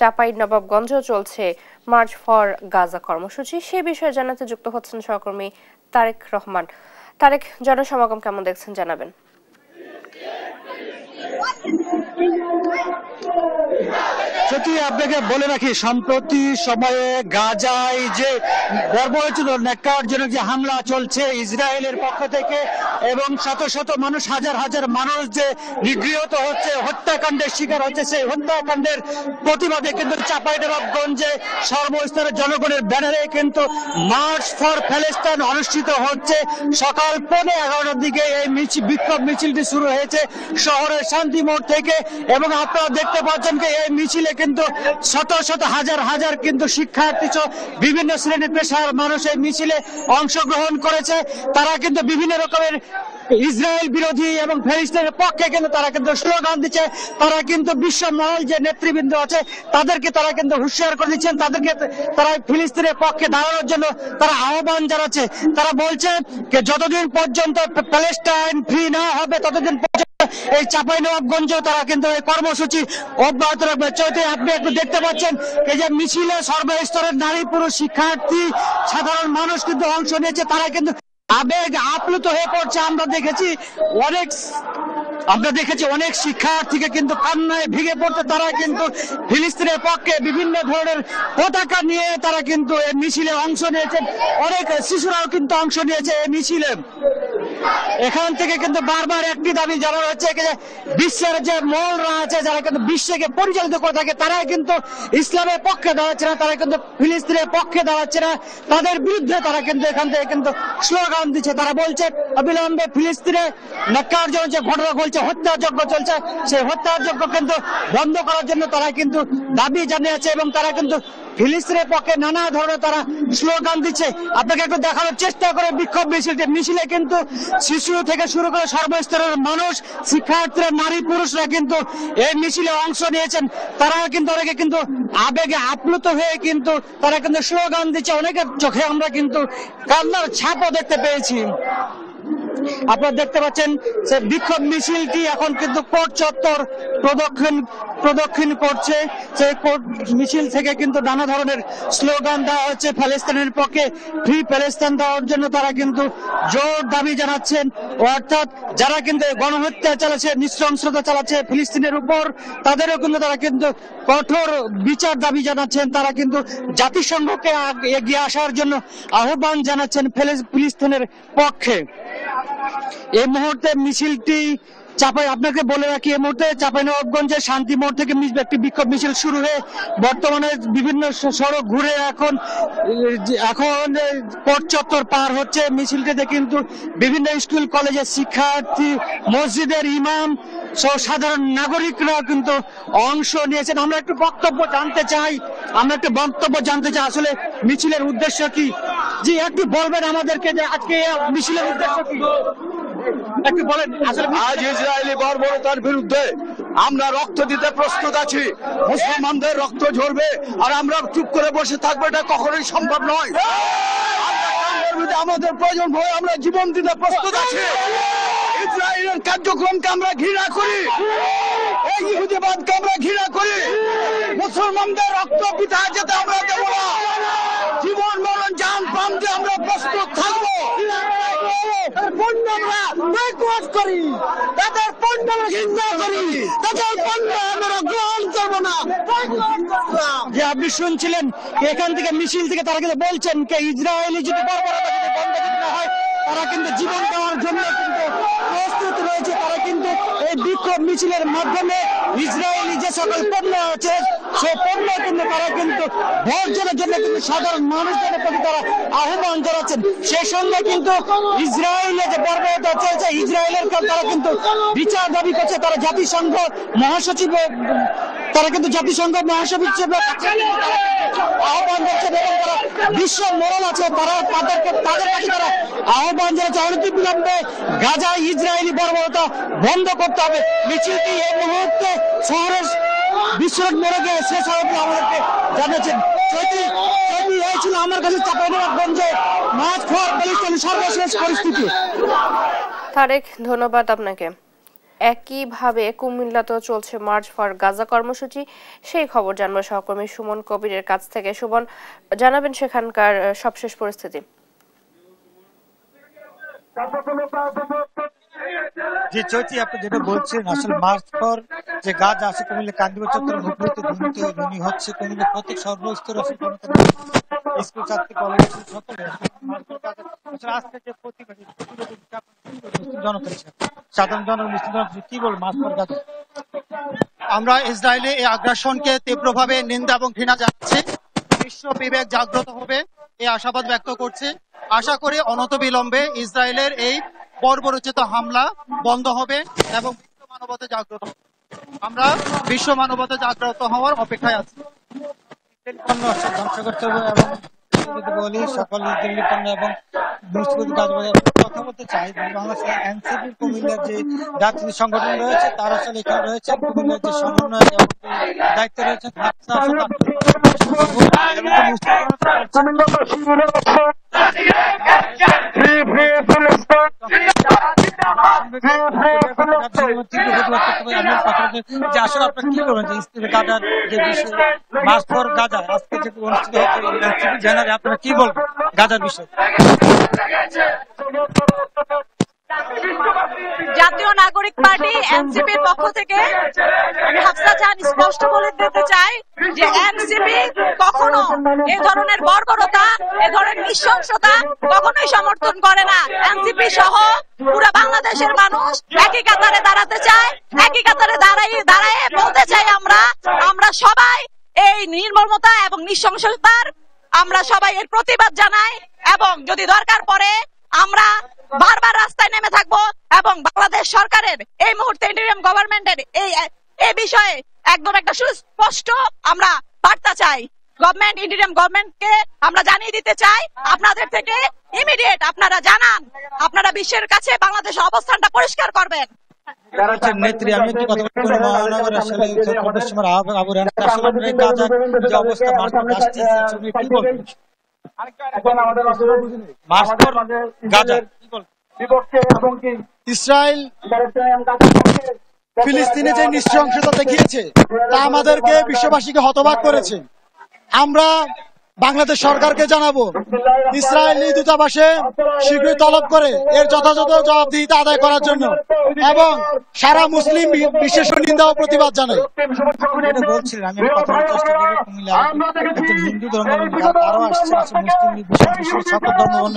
চাঁপাইনবাবগঞ্জেও চলছে March for Gaza কর্মসূচি। সে বিষয়ে জানাতে যুক্ত হচ্ছেন সহকর্মী তারেক রহমান। তারেক, জনসমাগম কেমন দেখছেন জানাবেন। সত্যি আপনাকে বলে রাখি, সম্প্রতি সময়ে গাজায় যে বর্বরচিত ন্যাক্কারজনক যে হামলা চলছে ইসরায়েলের পক্ষ থেকে এবং শত শত মানুষ, হাজার হাজার মানুষ যে নিগৃহীত হচ্ছে, হত্যাকাণ্ডের শিকার হচ্ছে, সেই হত্যাকাণ্ডের প্রতিবাদে কিন্তু চাঁপাইনবাবগঞ্জে সর্বস্তরের জনগণের ব্যানারে কিন্তু মার্চ ফর প্যালেস্টাইন অনুষ্ঠিত হচ্ছে। সকাল 11:15 দিকে এই বিক্ষোভ মিছিলটি শুরু হয়েছে শহরের শান্তি মোড় থেকে এবং আপনারা দেখতে পাচ্ছেন যে এই মিছিলে কিন্তু শত শত হাজার হাজার কিন্তু শিক্ষার্থী বিভিন্ন শ্রেণী পেশার মানুষ এই মিছিলে অংশগ্রহণ করেছে। তারা কিন্তু বিভিন্ন রকমের ইসরায়েল বিরোধী এবং ফিলিস্তিনের পক্ষে কিন্তু তারা কিন্তু স্লোগান দিচ্ছে। তারা কিন্তু বিশ্ব মহল যে নেতৃবৃন্দ আছে তাদেরকে তারা কিন্তু হুঁশিয়ার করে দিচ্ছেন, তাদেরকে তারা ফিলিস্তিনের পক্ষে দাঁড়ানোর জন্য তারা আহ্বান জানাচ্ছে। তারা বলছে যতদিন পর্যন্ত প্যালেস্টাইন ফ্রি না হবে ততদিন পর্যন্ত এই চাঁপাইনবাবগঞ্জেও তারা কিন্তু এই কর্মসূচি অব্যাহত রাখবে। চৈতে আপনি একটু দেখতে পাচ্ছেন এই যে মিছিলে সর্বস্তরের নারী পুরুষ শিক্ষার্থী সাধারণ মানুষ কিন্তু অংশ নিয়েছে। তারা কিন্তু আবেগ আপ্লুত হয়ে পড়ছে। আমরা দেখেছি অনেক শিক্ষার্থীকে কিন্তু কান্নায় ভেঙে পড়তে তারা কিন্তু ফিলিস্তিনের পক্ষে বিভিন্ন ধরনের পতাকা নিয়ে তারা কিন্তু এই মিছিলে অংশ নিয়েছেন। অনেক শিশুরাও কিন্তু অংশ নিয়েছে এই মিছিলে। এখান থেকে কিন্তু বারবার একটি দাবি জানানো হচ্ছে যে বিশ্বের যে মহলরা আছে যারা কিন্তু বিশ্বকে পরিচালিত করে থাকে তারা কিন্তু ইসলামের পক্ষে দাঁড়াচ্ছে না, তারা কিন্তু ফিলিস্তিনের পক্ষে দাঁড়াচ্ছে না, তাদের বিরুদ্ধে তারা কিন্তু এখান থেকে কিন্তু স্লোগান দিচ্ছে। তারা বলছে অবিলম্বে ফিলিস্তিনে ন্যাক্কারজনক যে ঘটনা ঘটছে, হত্যাযজ্ঞ চলছে, সেই হত্যাযজ্ঞ কিন্তু বন্ধ করার জন্য তারা কিন্তু দাবি জানিয়েছে এবং তারা কিন্তু ফিলিস্তিনের পক্ষে নানা ধরনের তারা স্লোগান দিচ্ছে। আপনাকে একটু দেখানোর চেষ্টা করে বিক্ষোভ মিছিলে কিন্তু শিশু থেকে শুরু করে সর্বস্তরের মানুষ, শিক্ষার্থীরা, নারী পুরুষরা কিন্তু এই মিছিলে অংশ নিয়েছেন। তারা কিন্তু অনেকে কিন্তু আবেগে আপ্লুত হয়ে কিন্তু তারা কিন্তু স্লোগান দিচ্ছে। অনেকের চোখে আমরা কিন্তু কান্নার ছাপও দেখতে পেয়েছি। আপনারা দেখতে পাচ্ছেন যে বিক্ষোভ মিছিলটি এখন কিন্তু কোর্ট চত্বর প্রদক্ষিণ করছে। সেই কোর্ট মিছিল থেকে কিন্তু নানা ধরনের স্লোগান দেওয়া হচ্ছে প্যালেস্টাইনের পক্ষে, ফ্রি প্যালেস্টাইন দেওয়ার জন্য তারা কিন্তু জোর দাবি জানাচ্ছেন। অর্থাৎ যারা কিন্তু গণহত্যা চালাচ্ছে, নৃশংসতা চালাচ্ছে ফিলিস্তিনের উপর, তাদেরও কিন্তু তারা কিন্তু কঠোর বিচার দাবি জানাচ্ছেন। তারা কিন্তু জাতিসংঘকে এগিয়ে আসার জন্য আহ্বান জানাচ্ছেন ফিলিস্তিনের পক্ষে। এই মুহূর্তে মিছিলটি আপনাকে বলে রাখি, এই মুহূর্তে চাঁপাইনবাবগঞ্জের শান্তি মোড় থেকে একটি বিক্ষোভ মিছিল শুরু হয়ে বর্তমানে বিভিন্ন সড়ক ঘুরে এখন কোর্ট চত্বর পার হচ্ছে। মিছিলটিতে কিন্তু বিভিন্ন স্কুল কলেজের শিক্ষার্থী, মসজিদের ইমাম সহ সাধারণ নাগরিকরা কিন্তু অংশ নিয়েছেন। আমরা একটু বক্তব্য জানতে চাই আসলে মিছিলের উদ্দেশ্য কি। জি, একটু বলবেন আমাদেরকে যে আজকে মিছিলের উদ্দেশ্য কি একটু বলেন। আজ ইসরায়েলি বর্বরতার বিরুদ্ধে আমরা রক্ত দিতে প্রস্তুত আছি। মুসলমানদের রক্ত ঝরবে আর আমরা চুপ করে বসে থাকবো, এটা কখনোই সম্ভব নয়। আমাদের প্রয়োজন হয়, আমরা জীবন দিতে প্রস্তুত আছি। ইসরায়েলের কার্যক্রমকে আমরা ঘৃণা করি, এই ইহুদিবাদকে আমরা ঘৃণা করি। মুসলমানদের রক্ত পিতা যেতে আমরা দেব না। জীবন মরণ জান প্রাণ দিয়ে আমরা প্রস্তুত থাকবো। আপনি শুনছিলেন এখান থেকে মিছিল থেকে তারা কিন্তু বলছেন ইসরায়েলি যদি বর্বরতা যদি বন্ধ না হয় তারা কিন্তু জীবন দেওয়ার জন্য কিন্তু প্রস্তুত রয়েছে। তারা কিন্তু এই বিক্ষোভ মিছিলের মাধ্যমে ইসরায়েলি যে সকল পণ্য আছে সেই পণ্য কিন্তু তারা কিন্তু বর্জনের জন্য কিন্তু সাধারণ মানুষদের প্রতি তারা আহ্বান জানাচ্ছেন। সেই সঙ্গে কিন্তু ইসরায়েলে যে বর্বরতা চলছে ইসরায়েলের তারা কিন্তু বিচার দাবি করছে। তারা জাতিসংঘ মহাসচিব আহ্বান করছেন এবং তারা বিশ্ব মহল আছে তাদের কাছে তারা আহ্বান জানাচ্ছে অনতিবিলম্বে গাজায় ইসরায়েলি বর্বরতা বন্ধ করতে হবে। মিছিলটি এই মুহূর্তে শহরের বিশ্বরোড মোড়ে গিয়ে শেষ হবে আমাদেরকে জানাচ্ছেন। এই ছিল আমার কাছে চাঁপাইনবাবগঞ্জে মার্চ ফর প্যালেস্টাইন সর্বশেষ পরিস্থিতি। তারেক, ধন্যবাদ আপনাকে। একইভাবে কুমিল্লাতেও চলছে মার্চ ফর গাজা কর্মসূচি। সেই খবর জানবো সহকর্মী সুমন কবিরের কাছ থেকে। সুমন, জানাবেন সেখানকার সবশেষ পরিস্থিতি। যে চৈতি আপনি যেটা বলছেন, আসলে মার্চ পর যে গাজা আছে কুমিল্লা কান্দিবার চত্বর মুখরিত ধ্বনি হচ্ছে। কুমিল্লা প্রত্যেক সর্বস্তর স্কুল ছাত্রী কলেজ সকলে আজকে যে সাধারণ জনগণ কি বল মার্চ পর গাজা? আমরা ইসরায়েলে এই আগ্রাসনকে তীব্রভাবে নিন্দা এবং ঘৃণা জানাচ্ছি। বিশ্ব বিবেক জাগ্রত হবে এই আশাবাদ ব্যক্ত করছি। আশা করি অনতিবিলম্বে ইসরায়েলের এই বর্বরোচিত হামলা বন্ধ হবে এবং বিশ্ব মানবতা জাগ্রত হবে। আমরা বিশ্ব মানবতা জাগ্রত হওয়ার অপেক্ষায় আছি। পণ্য ধ্বংস করতে হবে এবং যদি বলি সকল দিল্লি পণ্য এবং কথা বলতে চাই, বাংলাদেশ এনসিপি কুমিল্লার যে রাজনীতি সংগঠন রয়েছে তারা আসলে এখানে রয়েছে। কুমিল্লার যে সমন্বয় দায়িত্বে রয়েছেন আসলে আপনার কি করবেন যে গাজার যে বিষয় মার্চ ফর গাজা আজকে যে অনুষ্ঠিত হচ্ছে জানালে আপনারা কি বলবেন গাজার বিষয়ে? জাতীয় নাগরিক পার্টি এনসিপির পক্ষ থেকে আমি হাফসা জাহান স্পষ্ট বলে দিতে চাই যে এনসিপি কখনো এ ধরনের বর্বরতা, এ ধরনের নৃশংসতা কখনোই সমর্থন করে না। এনসিপি সহ পুরো বাংলাদেশের মানুষ একই কাতারে দাঁড়াতে চায়, একই কাতারে দাঁড়ায় বলতে চাই আমরা সবাই এই নির্মমতা এবং নৃশংসতার আমরা সবাই এর প্রতিবাদ জানাই এবং যদি দরকার পড়ে আমরা বারবার রাস্তায় নেমে থাকবো এবং বাংলাদেশ সরকারের এই মুহূর্তে ইন্টারিম গভর্নমেন্টের এই বিষয়ে একদম একটা সুস্পষ্ট আমরা বার্তা চাই। ইন্টারিম গভর্নমেন্টকে আমরা জানিয়ে দিতে চাই আপনাদের থেকে ইমিডিয়েট আপনারা জানান, আপনারা বিশ্বের কাছে বাংলাদেশের অবস্থানটা পরিষ্কার করবেন। নেত্রী আমি একটু কথা বলবো মহানগর আসলে পশ্চিমের আবু রানা আসলে গাজার যে অবস্থা মার্চ পর আসছে কি বলবেন? ইসরায়েল ফিলিস্তিনে যে নৃশংসতা দেখিয়েছে তা আমাদেরকে বিশ্ববাসীকে হতবাক করেছে। আমরা বাংলাদেশ সরকারকে জানাবো ইসরায়েলি দূতাবাসে শীঘ্রই তলব করে এর যথাযথ জবাবদিহিতা আদায় করার জন্য এবং সারা মুসলিম বিশ্বের নিন্দা ও প্রতিবাদ জানাই। যেটা বলছিলেন আমি কথা বলার চেষ্টা করবো কুমিল্লা একজন হিন্দু ধর্মের তারাও আসছে মুসলিম সকল ধর্ম